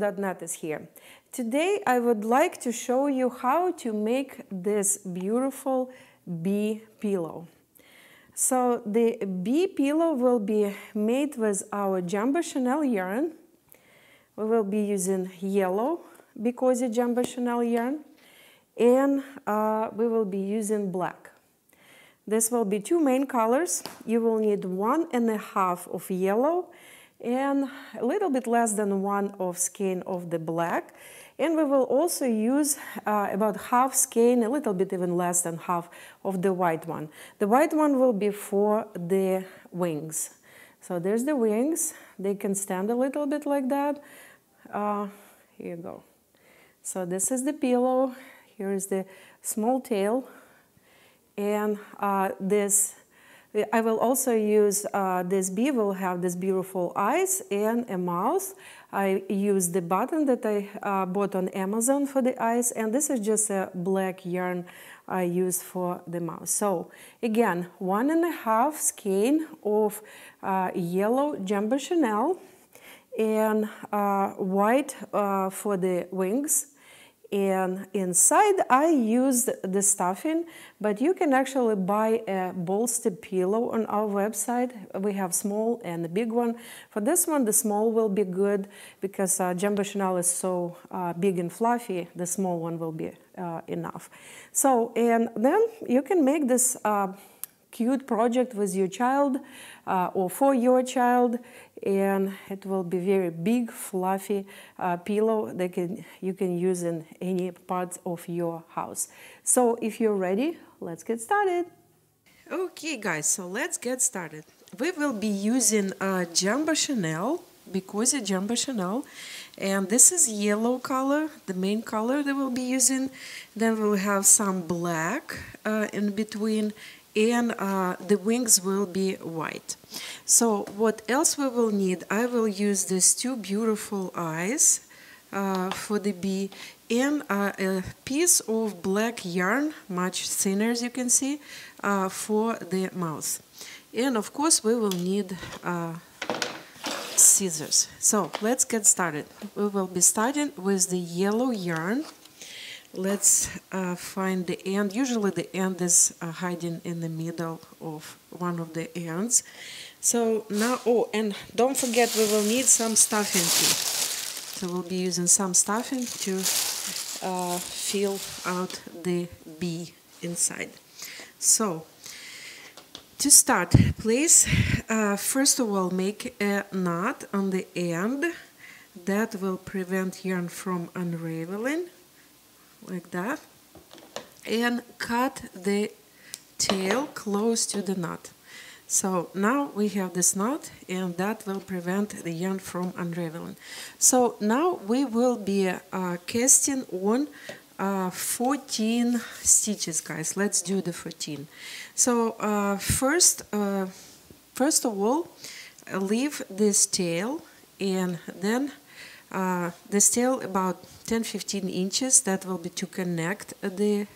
BeCozi.net is here. Today I would like to show you how to make this beautiful bee pillow. So the bee pillow will be made with our jumbo chenille yarn. We will be using yellow BeCozi jumbo chenille yarn, and we will be using black. This will be two main colors. You will need 1.5 of yellow and a little bit less than 1 of skein of the black. And we will also use about half skein, a little bit even less than half of the white one. The white one will be for the wings. So there's the wings. They can stand a little bit like that. Here you go. So this is the pillow. Here is the small tail. And I will also use this bee will have this beautiful eyes and a mouth. I use the button that I bought on Amazon for the eyes, and this is just a black yarn I use for the mouth. So again, 1.5 skein of yellow jumbo chenille and white for the wings. And inside I used the stuffing, but you can actually buy a bolster pillow on our website. We have small and a big one. For this one, the small will be good because jumbo chenille is so big and fluffy, the small one will be enough. So, and then you can make this cute project with your child or for your child, and it will be very big, fluffy pillow that you can use in any parts of your house. So if you're ready, let's get started. Okay guys, so let's get started. We will be using jumbo chenille, BeCozi jumbo chenille, and this is yellow color, the main color that we'll be using. Then we'll have some black in between, and the wings will be white. So what else we will need? I will use these two beautiful eyes for the bee and a piece of black yarn, much thinner as you can see, for the mouth. And of course we will need scissors. So let's get started. We will be starting with the yellow yarn. Let's find the end. Usually the end is hiding in the middle of one of the ends. So now, oh, and don't forget we will need some stuffing too. So we'll be using some stuffing to fill out the bee inside. So to start, please, first of all, make a knot on the end that will prevent yarn from unraveling. Like that, and cut the tail close to the knot. So now we have this knot, and that will prevent the yarn from unraveling. So now we will be casting on 14 stitches, guys. Let's do the 14. So first of all, leave this tail, and then this tail about 10-15 inches, that will be to connect the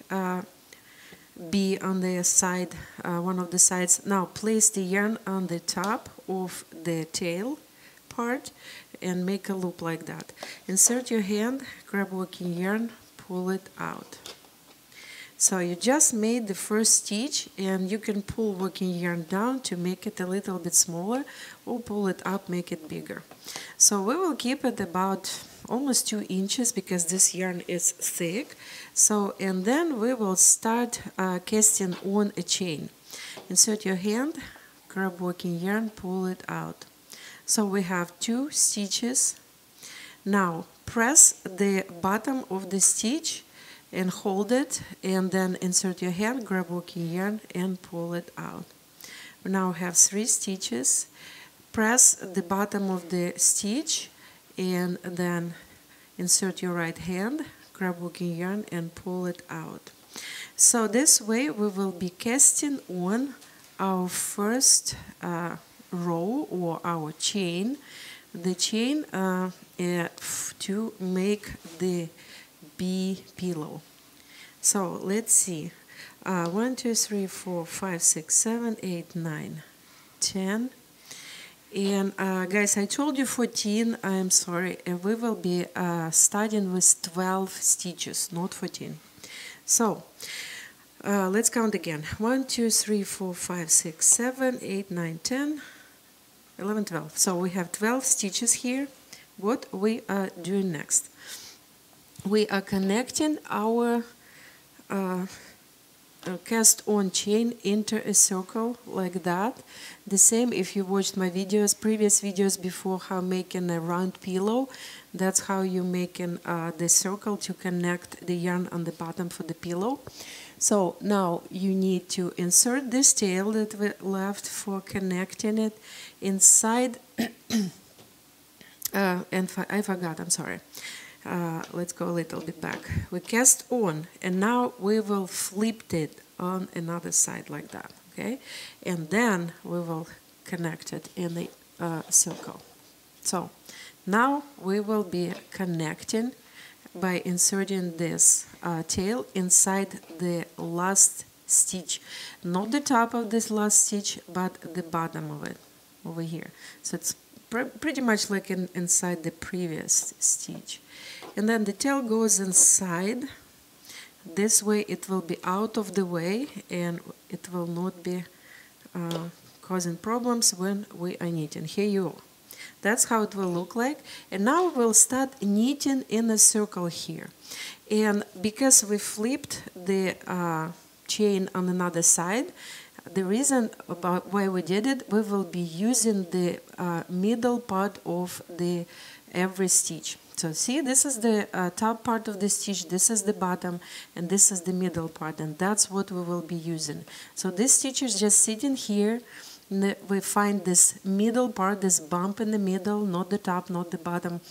bee on the side, one of the sides. Now place the yarn on the top of the tail part and make a loop like that. Insert your hand, grab working yarn, pull it out. So you just made the first stitch, and you can pull working yarn down to make it a little bit smaller, or pull it up, make it bigger. So we will keep it about almost 2 inches because this yarn is thick. So, and then we will start casting on a chain. Insert your hand, grab working yarn, pull it out. So we have 2 stitches. Now press the bottom of the stitch and hold it, and then insert your hand, grab working yarn, and pull it out. We now have 3 stitches. Press the bottom of the stitch, and then insert your right hand, grab working yarn, and pull it out. So this way we will be casting on our first row or our chain, the chain to make the bee pillow. So let's see, 1, 2, 3, 4, 5, 6, 7, 8, 9, 10, And guys, I told you 14, I'm sorry, we will be starting with 12 stitches, not 14. So let's count again. 1, 2, 3, 4, 5, 6, 7, 8, 9, 10, 11, 12. So we have 12 stitches here. What we are doing next? We are connecting our cast on chain into a circle like that. The same if you watched my videos, previous videos before, how making a round pillow. That's how you making the circle to connect the yarn on the bottom for the pillow. So now you need to insert this tail that we left for connecting it inside. And I forgot, I'm sorry. Let's go a little bit back. We cast on, and now we will flip it on another side like that, okay? And then we will connect it in the circle. So now we will be connecting by inserting this tail inside the last stitch. Not the top of this last stitch, but the bottom of it over here. So it's pretty much like inside the previous stitch. And then the tail goes inside. This way it will be out of the way and it will not be causing problems when we are knitting. Here you are. That's how it will look like. And now we'll start knitting in a circle here. And because we flipped the chain on another side, the reason about why we did it, we will be using the middle part of the every stitch. So see, this is the top part of the stitch, this is the bottom, and this is the middle part, and that's what we will be using. So this stitch is just sitting here, and we find this middle part, this bump in the middle, not the top, not the bottom,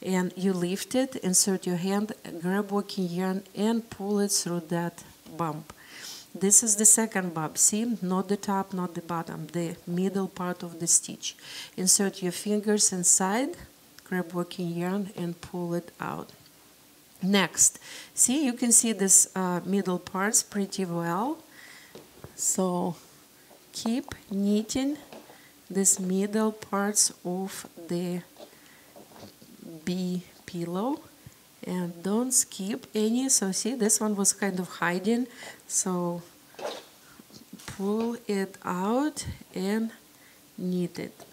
and you lift it, insert your hand, grab working yarn, and pull it through that bump. This is the second bump, see, not the top, not the bottom, the middle part of the stitch. Insert your fingers inside, grab working yarn and pull it out. Next, see, you can see this middle parts pretty well. So keep knitting this middle parts of the bee pillow and don't skip any. So see, this one was kind of hiding, so pull it out and knit it.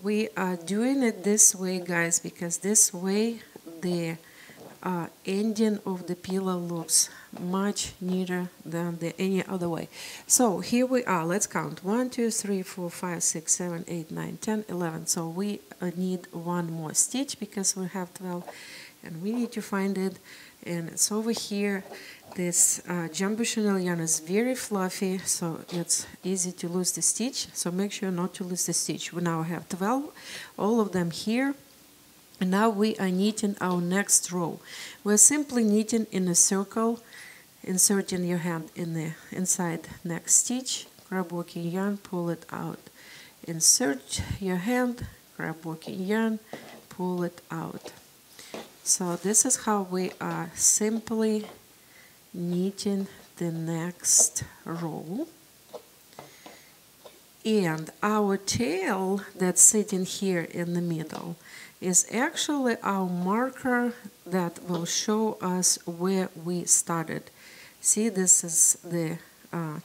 We are doing it this way, guys, because this way the ending of the pillow looks much neater than any other way. So here we are. Let's count. 1, 2, 3, 4, 5, 6, 7, 8, 9, 10, 11. So we need one more stitch because we have 12, and we need to find it. And it's over here. This jumbo chenille yarn is very fluffy, so it's easy to lose the stitch. So make sure not to lose the stitch. We now have 12, all of them here. And now we are knitting our next row. We're simply knitting in a circle, inserting your hand in the inside next stitch, grab working yarn, pull it out. Insert your hand, grab working yarn, pull it out. So this is how we are simply knitting the next row. And our tail that's sitting here in the middle is actually our marker that will show us where we started. See, this is the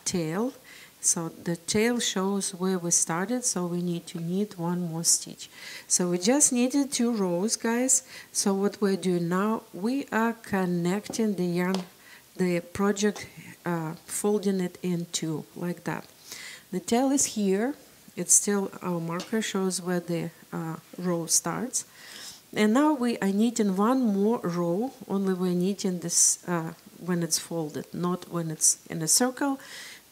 tail. So the tail shows where we started, so we need to knit one more stitch. So we just knitted 2 rows, guys. So what we're doing now, we are connecting the yarn, the project, folding it in 2 like that. The tail is here. It's still our marker, shows where the row starts. And now we are knitting one more row, only we're knitting this when it's folded, not when it's in a circle,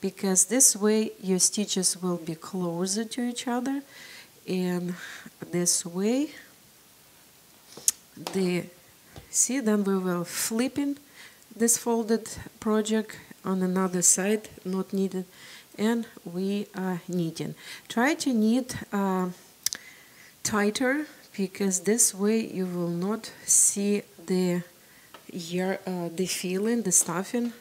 because this way your stitches will be closer to each other, and this way see, then we will flipping this folded project on another side, not needed, and we are knitting. Try to knit tighter, because this way you will not see the filling, the stuffing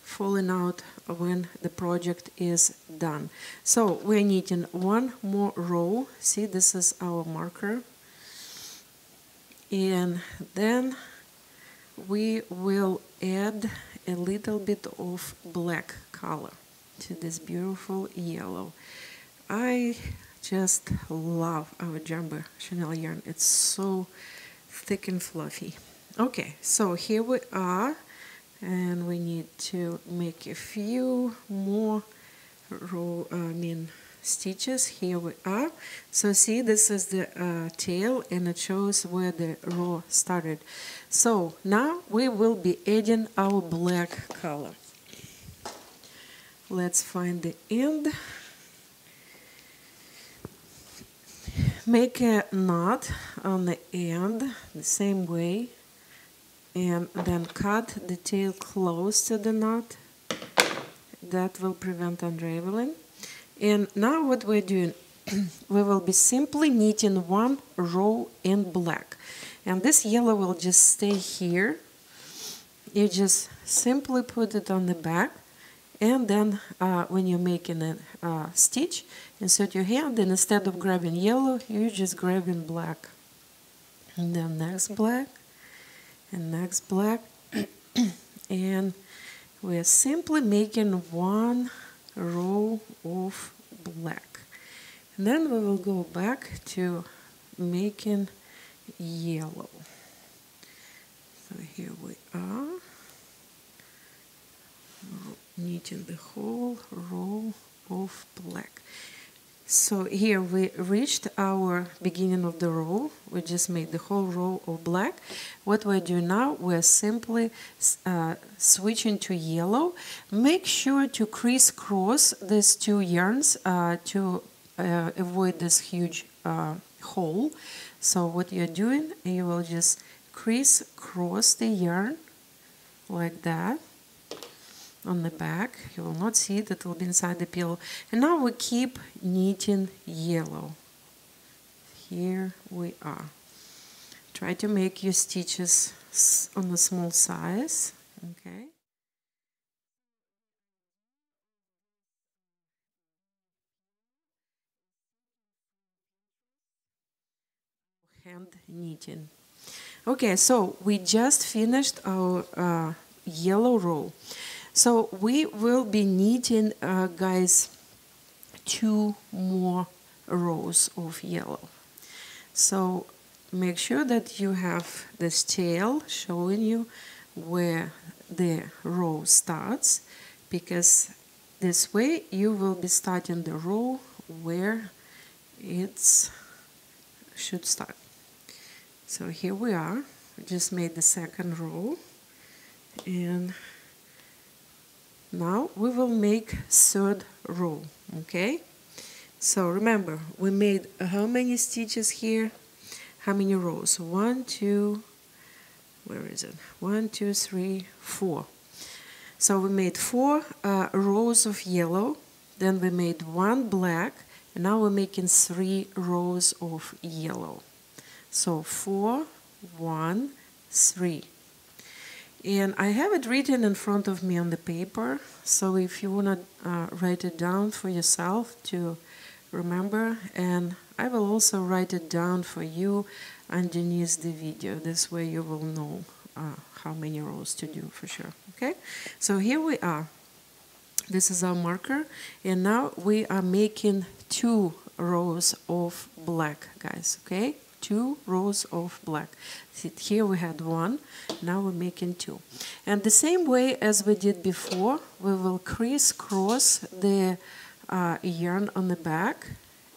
falling out when the project is done. So we're knitting one more row. See, this is our marker. And then we will add a little bit of black color to this beautiful yellow. I just love our jumbo chenille yarn. It's so thick and fluffy. Okay, so here we are, and we need to make a few more stitches. Here we are. So see, this is the tail, and it shows where the row started. So now we will be adding our black color. Let's find the end. Make a knot on the end the same way, and then cut the tail close to the knot. That will prevent unraveling. And now what we're doing, we will be simply knitting one row in black. And this yellow will just stay here. You just simply put it on the back, and then when you're making a stitch, insert your hand, and instead of grabbing yellow, you're just grabbing black. And then next black, and next black. And we're simply making one row of black. And then we will go back to making yellow. So here we are, knitting the whole row of black. So here we reached our beginning of the row. We just made the whole row of black. What we're doing now, we're simply switching to yellow. Make sure to crisscross these two yarns to avoid this huge hole. So what you're doing, you will just crisscross the yarn like that on the back. You will not see it, it will be inside the pillow. And now we keep knitting yellow. Here we are. Try to make your stitches on a small size. Okay. Hand knitting. Okay, so we just finished our yellow row. So we will be knitting, guys, 2 more rows of yellow. So make sure that you have this tail showing you where the row starts, because this way you will be starting the row where it should start. So here we are. We just made the second row, and now we will make third row. Okay, so remember, we made how many stitches here? How many rows? 1, 2, where is it? 1, 2, 3, 4. So we made 4 rows of yellow, then we made 1 black, and now we're making 3 rows of yellow. So 4, 1, 3. And I have it written in front of me on the paper, so if you want to write it down for yourself to remember, and I will also write it down for you underneath the video. This way you will know how many rows to do for sure. Okay, so here we are. This is our marker, and now we are making 2 rows of black, guys. Okay, 2 rows of black. Here we had 1, now we're making 2. And the same way as we did before, we will crisscross the yarn on the back,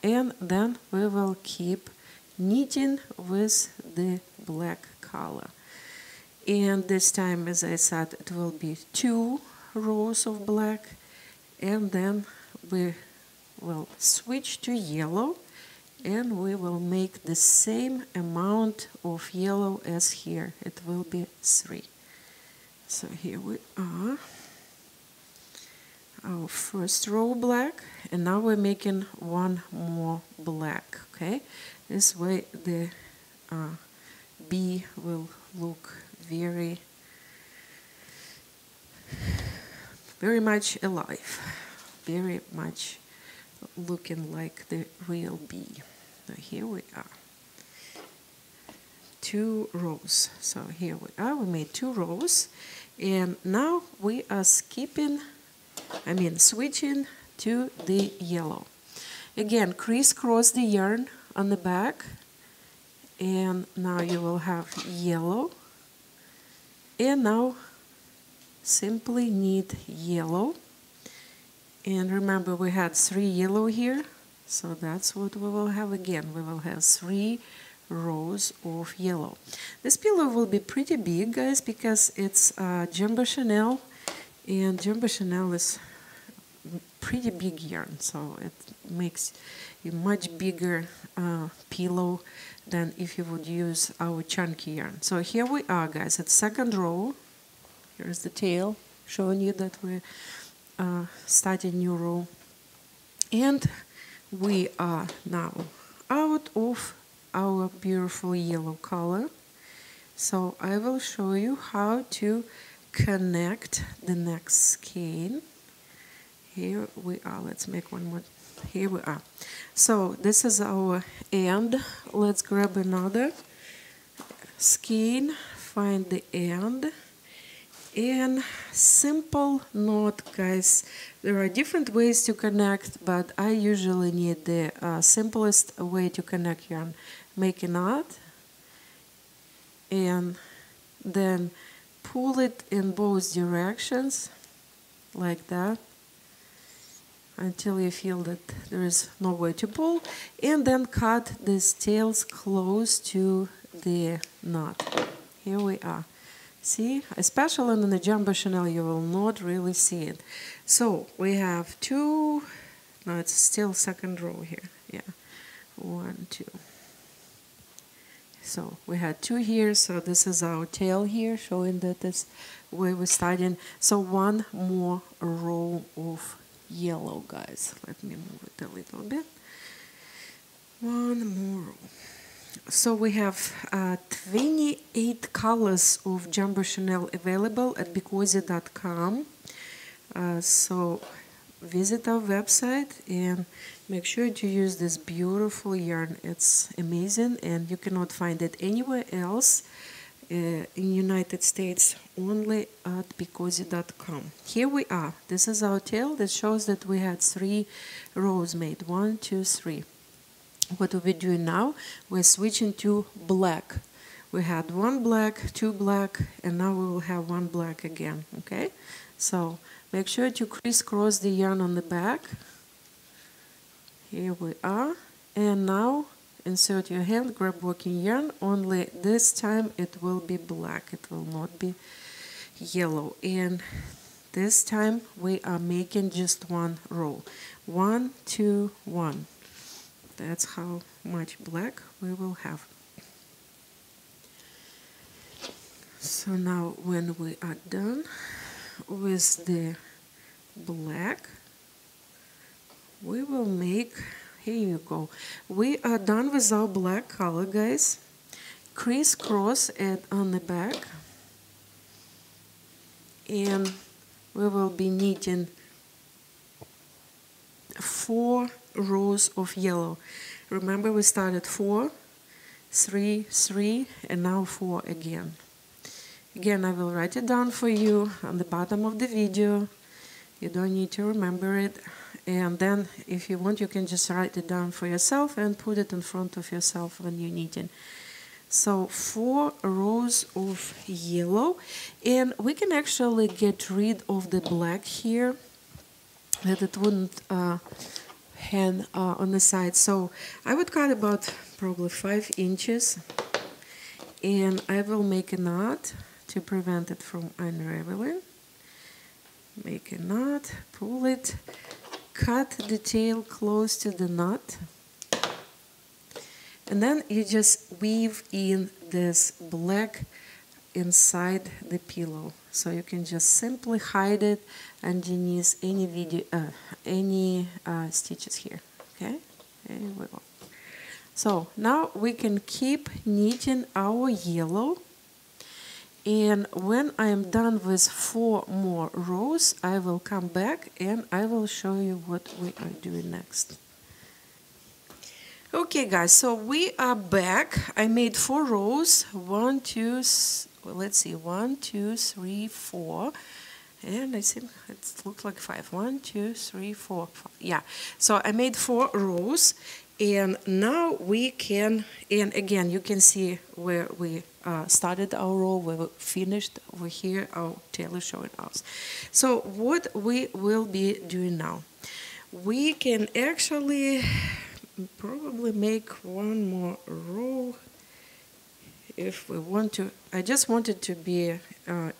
and then we will keep knitting with the black color. And this time, as I said, it will be 2 rows of black, and then we will switch to yellow, and we will make the same amount of yellow as here. It will be 3. So here we are, our first row black, and now we're making 1 more black. Okay, this way the bee will look very very much alive, very much looking like the real bee. Now here we are. 2 rows. So here we are, we made 2 rows, and now we are switching to the yellow. Again, crisscross the yarn on the back, and now you will have yellow, and now simply knit yellow. And remember, we had 3 yellow here, so that's what we will have again. We will have 3 rows of yellow. This pillow will be pretty big, guys, because it's jumbo chenille, and jumbo chenille is pretty big yarn, so it makes a much bigger pillow than if you would use our chunky yarn. So here we are, guys, at second row. Here's the tail showing you that we're starting new row, and we are now out of our beautiful yellow color. So I will show you how to connect the next skein. Here we are. Let's make one more. Here we are. So this is our end. Let's grab another skein, find the end, and simple knot, guys. There are different ways to connect, but I usually need the simplest way to connect yarn. Make a knot and then pull it in both directions like that until you feel that there is no way to pull, and then cut these tails close to the knot. Here we are. See, especially on the jumbo chenille, you will not really see it. So we have 2, no, it's still second row here. Yeah, 1, 2. So we had 2 here, so this is our tail here, showing that this where we're starting. So 1 more row of yellow, guys. Let me move it a little bit. 1 more row. So we have 28 colors of jumbo chenille available at BeCozi.com. So visit our website and make sure to use this beautiful yarn. It's amazing, and you cannot find it anywhere else in United States, only at BeCozi.com. Here we are. This is our tail. That shows that we had 3 rows made. 1, 2, 3. What we're doing now, we're switching to black. We had 1 black, 2 black, and now we will have 1 black again. Okay, so make sure to crisscross the yarn on the back. Here we are, and now insert your hand, grab working yarn, only this time it will be black, it will not be yellow. And this time we are making just 1 row. 1, 2, 1. That's how much black we will have. So now when we are done with the black, we will make, here you go, we are done with our black color, guys. Crisscross it on the back, and we will be knitting 4 rows of yellow. Remember, we started 4, 3, 3, and now 4 again. Again, I will write it down for you on the bottom of the video. You don't need to remember it. And then, if you want, you can just write it down for yourself and put it in front of yourself when you're knitting. So 4 rows of yellow, and we can actually get rid of the black here, that it wouldn't hang on the side. So I would cut about probably 5 inches, and I will make a knot to prevent it from unraveling. Make a knot, pull it, cut the tail close to the knot, and then you just weave in this black inside the pillow. So you can just simply hide it underneath any stitches here. Okay, there we go. So now we can keep knitting our yellow, And when I am done with 4 more rows, I will come back and I will show you what we are doing next. Okay guys, so we are back. I made 4 rows. 1, 2, let's see, 1, 2, 3, 4. And I think it looks like 5. 1, 2, 3, 4, 5. Yeah, so I made 4 rows. And now we can, and again, you can see where we started our row, where we finished. Over here, our tail is showing us. So what we will be doing now, we can actually probably make 1 more row if we want to. I just want it to be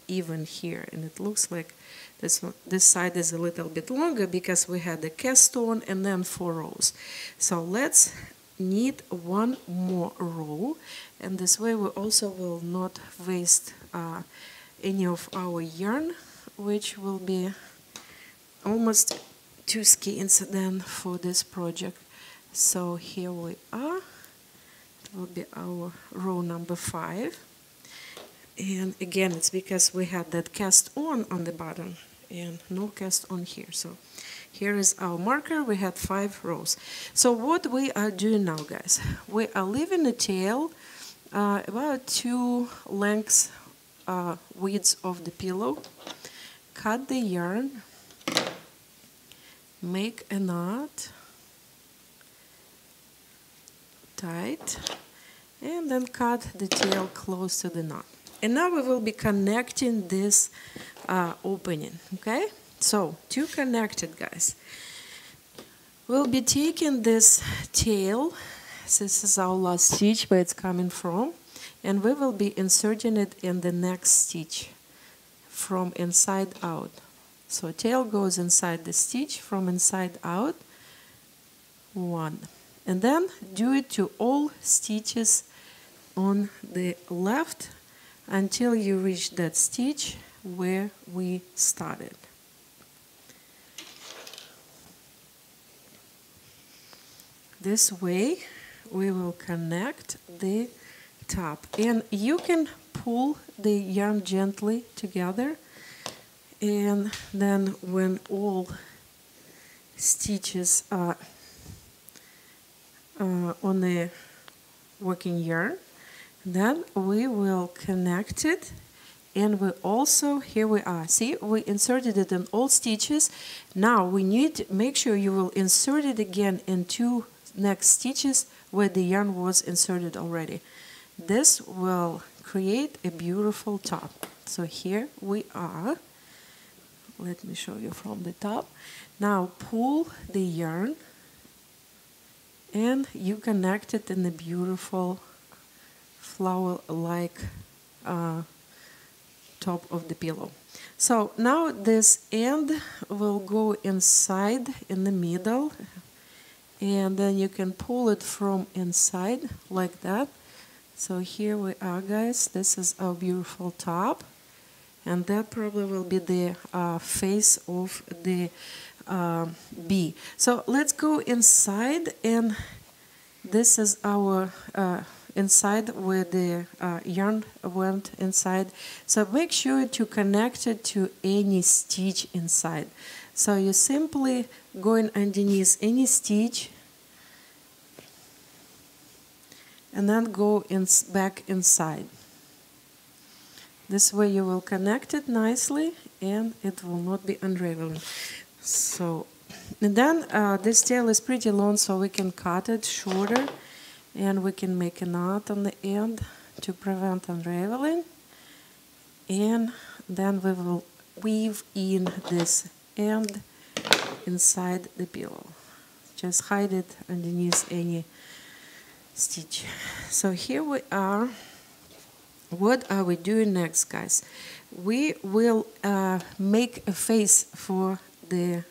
even here, and it looks like this side is a little bit longer because we had the cast on and then 4 rows. So let's knit 1 more row, and this way we also will not waste any of our yarn, which will be almost 2 skeins then for this project. So here we are. It will be our row number 5. And again, it's because we had that cast on the bottom and no cast on here. So here is our marker. We had 5 rows. So what we are doing now, guys, we are leaving the tail about 2 lengths widths of the pillow. Cut the yarn, make a knot, tight, and then cut the tail close to the knot. And now we will be connecting this opening, okay? So, to connect it, guys, we'll be taking this tail, this is our last stitch where it's coming from, and we will be inserting it in the next stitch from inside out. So tail goes inside the stitch from inside out, 1. And then do it to all stitches on the left until you reach that stitch where we started. This way we will connect the top, and you can pull the yarn gently together, and then when all stitches are on the working yarn, then we will connect it. And we also, here we are, see, we inserted it in all stitches. Now we need to make sure you will insert it again in 2 next stitches where the yarn was inserted already. This will create a beautiful top. So here we are. Let me show you from the top. Now pull the yarn and you connect it in a beautiful flower-like top of the pillow. So now this end will go inside in the middle, and then you can pull it from inside like that. So here we are, guys. This is our beautiful top, and that probably will be the face of the bee. So let's go inside, and this is our inside where the yarn went inside. So make sure to connect it to any stitch inside. So you simply going underneath any stitch and then go back inside. This way you will connect it nicely and it will not be unraveling. So, and then this tail is pretty long, so we can cut it shorter, and we can make a knot on the end to prevent unraveling. And then we will weave in this end inside the pillow. Just hide it underneath any stitch. So here we are. What are we doing next, guys? We will make a face for the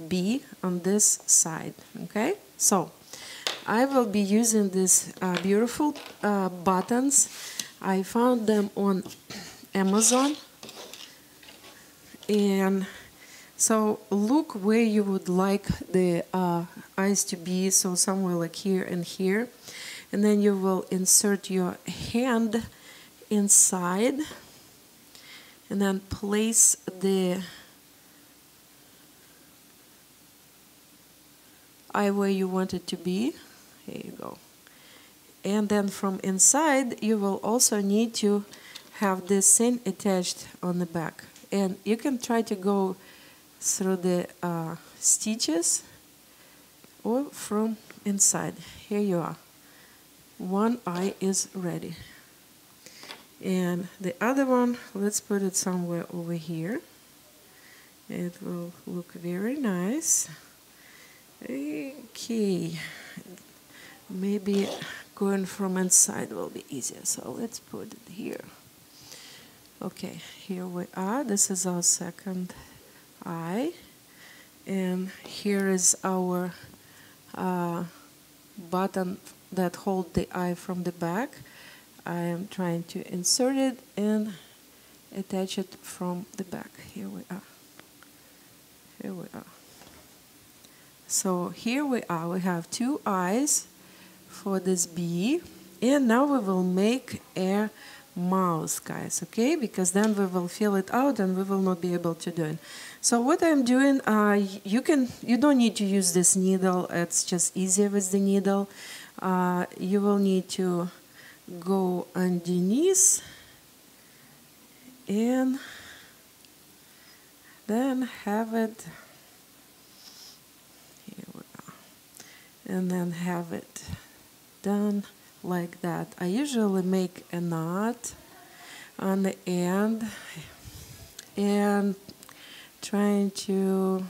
bee on this side, okay? So I will be using these beautiful buttons. I found them on Amazon. And so look where you would like the eyes to be, so somewhere like here and here. And then you will insert your hand inside and then place the eye where you want it to be. Here you go. And then from inside you will also need to have this thing attached on the back. And you can try to go through the stitches or from inside. Here you are. One eye is ready. And the other one, let's put it somewhere over here. It will look very nice. Okay. Maybe going from inside will be easier. So let's put it here. Okay, here we are. This is our second eye. And here is our button that hold the eye from the back. I am trying to insert it and attach it from the back. Here we are. Here we are. So here we are. We have two eyes for this bee. And now we will make a mouth, guys, okay? Because then we will fill it out and we will not be able to do it. So what I'm doing, you don't need to use this needle. It's just easier with the needle. You will need to go underneath and then have it here we are, and then have it done like that. I usually make a knot on the end and trying to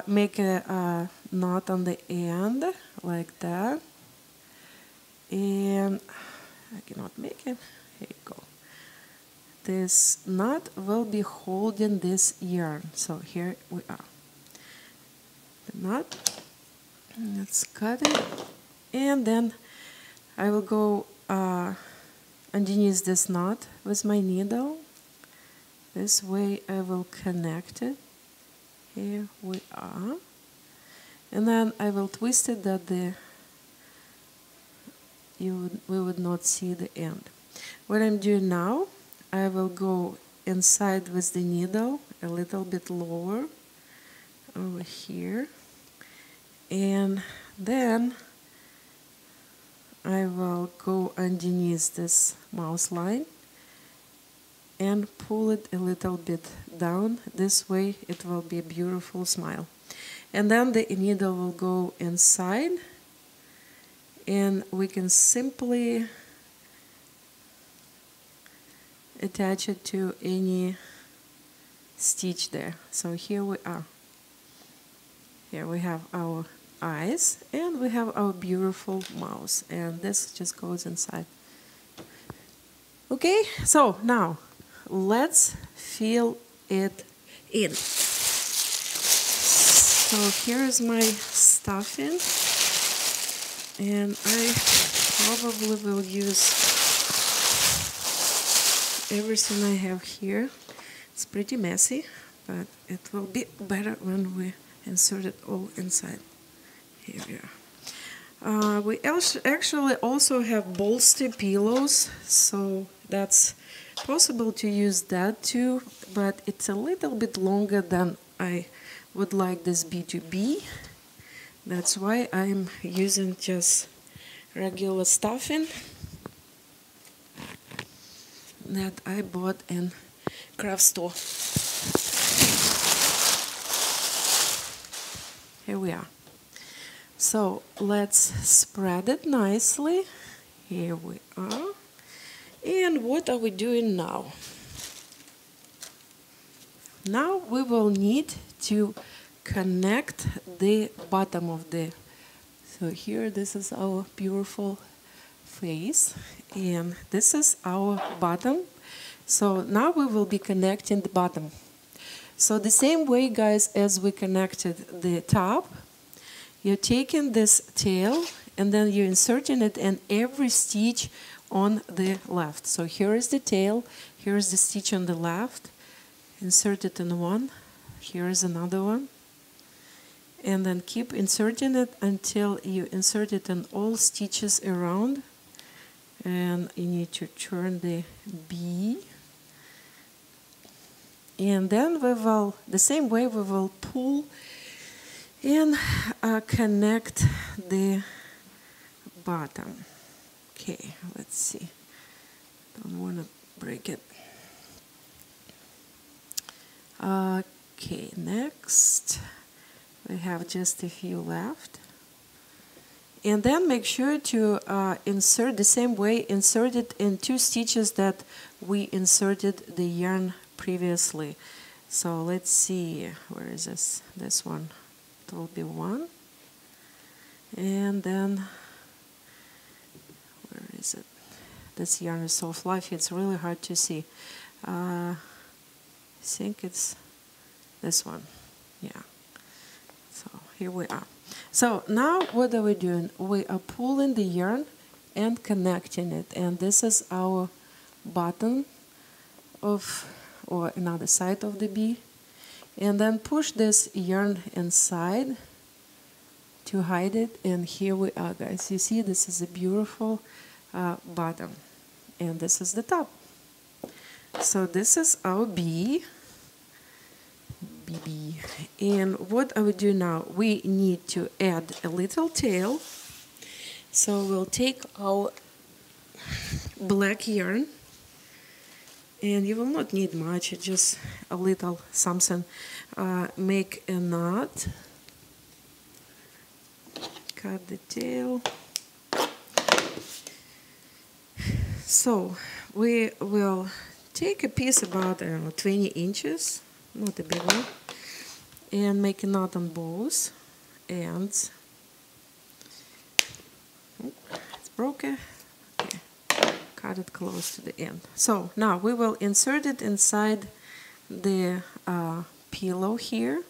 make a knot on the end like that. And I cannot make it. Here you go. This knot will be holding this yarn. So here we are. The knot. Let's cut it. And then I will go underneath this knot with my needle. This way I will connect it. Here we are. And then I will twist it that we would not see the end. What I'm doing now, I will go inside with the needle a little bit lower over here, and then I will go underneath this mouse line and pull it a little bit down. This way it will be a beautiful smile. And then the needle will go inside, and we can simply attach it to any stitch there. So here we are. Here we have our eyes and we have our beautiful mouse, and this just goes inside. Okay, so now let's fill it in. So here is my stuffing. And I probably will use everything I have here. It's pretty messy, but it will be better when we insert it all inside. Here we are. We actually also have bolster pillows, so that's possible to use that too, but it's a little bit longer than I would like this bee to be. That's why I'm using just regular stuffing that I bought in craft store. Here we are. So let's spread it nicely. Here we are. And what are we doing now? Now we will need to connect the bottom of the, so here this is our beautiful face and this is our bottom. So now we will be connecting the bottom. So the same way, guys, as we connected the top, you're taking this tail and then you're inserting it in every stitch on the left. So here is the tail, here is the stitch on the left, insert it in one, here is another one, and then keep inserting it until you insert it in all stitches around. and you need to turn the B, and then we will, the same way, we will pull and connect the bottom. Okay, let's see. Don't want to break it. Okay, next we have just a few left. And then make sure to insert the same way, insert it in 2 stitches that we inserted the yarn previously. So let's see, where is this? This one. It will be 1. And then, where is it? This yarn is so fluffy, it's really hard to see. I think it's this one. Yeah. So here we are. So now what are we doing? We are pulling the yarn and connecting it, and this is our bottom of, or another side of the bee, and then push this yarn inside to hide it, and here we are, guys. You see, this is a beautiful bottom, and this is the top. So this is our bee. BB. And what are we doing now? We need to add a little tail. So we'll take our black yarn, and you will not need much, just a little something. Make a knot, cut the tail. So we will take a piece about 20 inches, not a big one, and make a knot on both ends. Oh, it's broken. Okay. Cut it close to the end. So now we will insert it inside the pillow here,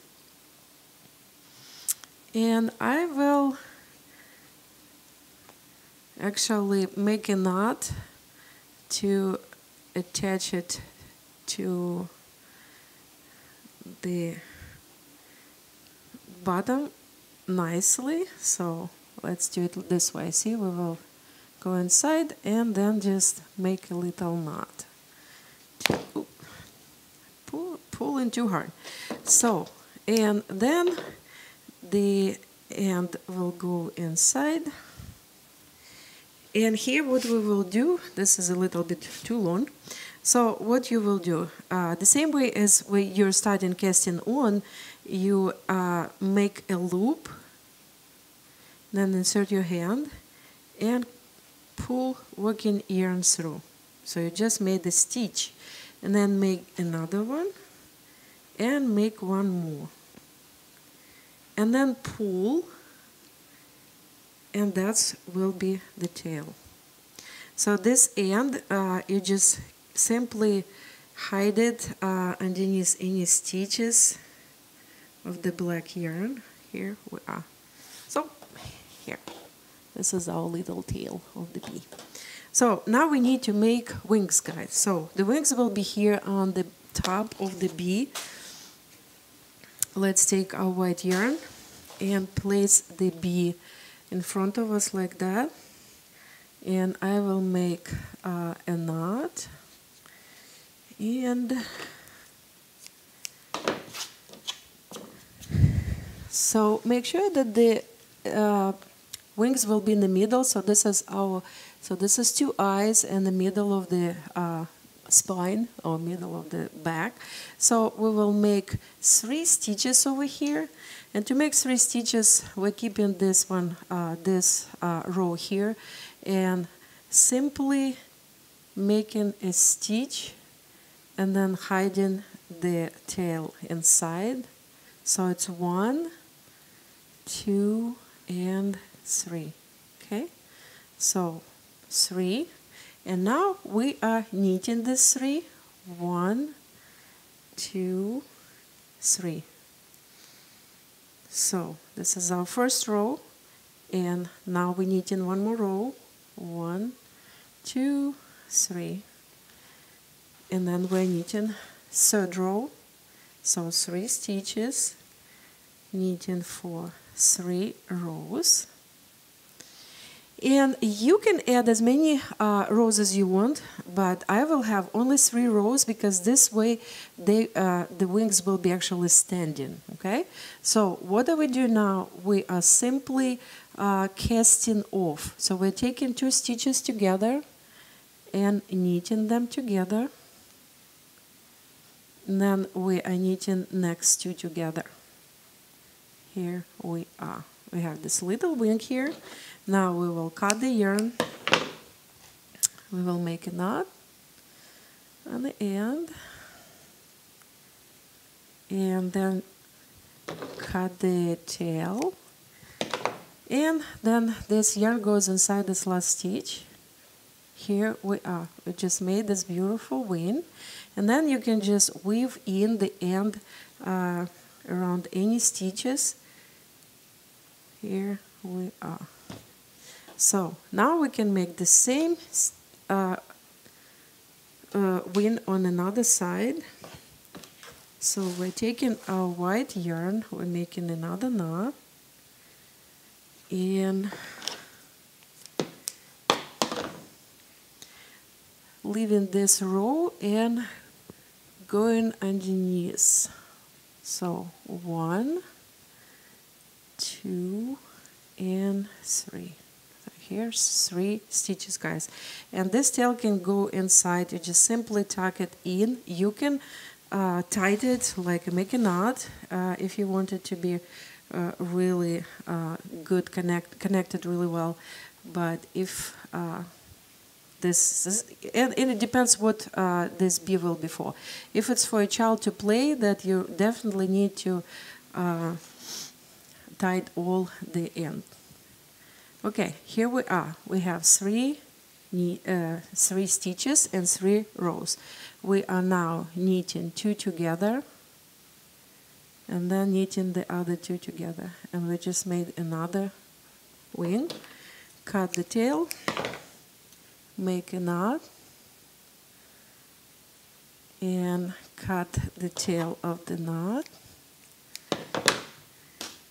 and I will actually make a knot to attach it to the bottom nicely. So let's do it this way. See, we will go inside and then just make a little knot. Pull in too hard. So, and then the end will go inside. And here what we will do, this is a little bit too long. So what you will do, the same way as when you're starting casting on, you make a loop, then insert your hand and pull working yarn through. So you just made a stitch, and then make another one and make one more, and then pull, and that will be the tail. So this end, you just simply hide it underneath any stitches of the black yarn. Here we are. So here, this is our little tail of the bee. So now we need to make wings, guys. So the wings will be here on the top of the bee. Let's take our white yarn and place the bee in front of us like that, and I will make a knot, and so make sure that the wings will be in the middle. So this is our, so this is 2 eyes in the middle of the spine, or middle of the back. So we will make 3 stitches over here, and to make 3 stitches we're keeping this one, this row here, and simply making a stitch and then hiding the tail inside. So it's 1, 2, and 3. Okay, so 3. And now we are knitting this 3. 1, 2, 3. So this is our first row, and now we're knitting one more row. 1, 2, 3. And then we're knitting 3rd row. So 3 stitches, knitting for 3 rows. And you can add as many rows as you want, but I will have only 3 rows because this way the wings will be actually standing, okay? So what do we do now? We are simply casting off. So we're taking 2 stitches together and knitting them together. And then we are knitting next 2 together. Here we are. We have this little wing here. Now we will cut the yarn. We will make a knot on the end. And then cut the tail. And then this yarn goes inside this last stitch. Here we are. We just made this beautiful wing. And then you can just weave in the end around any stitches. Here we are. So now we can make the same wing on another side. So we're taking our white yarn, we're making another knot, and leaving this row and going underneath. So 1, 2, and 3. So here's 3 stitches, guys. And this tail can go inside. You just simply tuck it in. You can tie it, like make a knot, if you want it to be really good, connected really well. But if this is, and it depends what this bee will be for. If it's for a child to play, that you definitely need to tie all the end. Okay, here we are. We have 3 stitches and 3 rows. We are now knitting 2 together and then knitting the other 2 together. And we just made another wing. Cut the tail. Make a knot and cut the tail of the knot.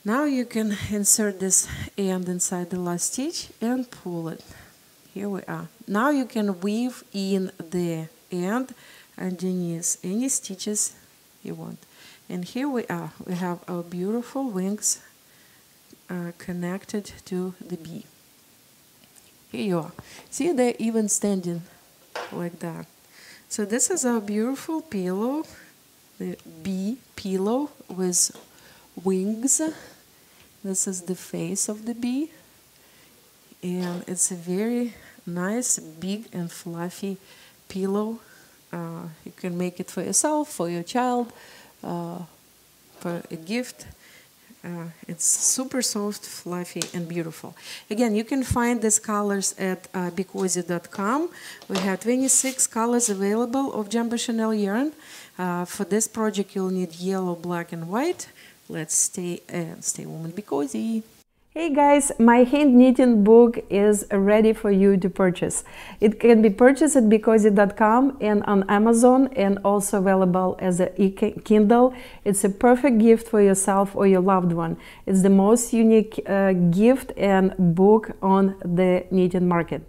Now you can insert this end inside the last stitch and pull it. Here we are. Now you can weave in the end underneath any stitches you want. And here we are. We have our beautiful wings connected to the bee. Here you are. See, they're even standing like that. So this is our beautiful pillow, the bee pillow with wings. This is the face of the bee. And it's a very nice, big and fluffy pillow. You can make it for yourself, for your child, for a gift. It's super soft, fluffy, and beautiful. Again, you can find these colors at BeCozi.com. We have 26 colors available of jumbo chenille yarn. For this project, you'll need yellow, black, and white. Let's stay warm and be cozy. Hey guys, my hand knitting book is ready for you to purchase. It can be purchased at BeCozi.com and on Amazon, and also available as an e-Kindle. It's a perfect gift for yourself or your loved one. It's the most unique gift and book on the knitting market.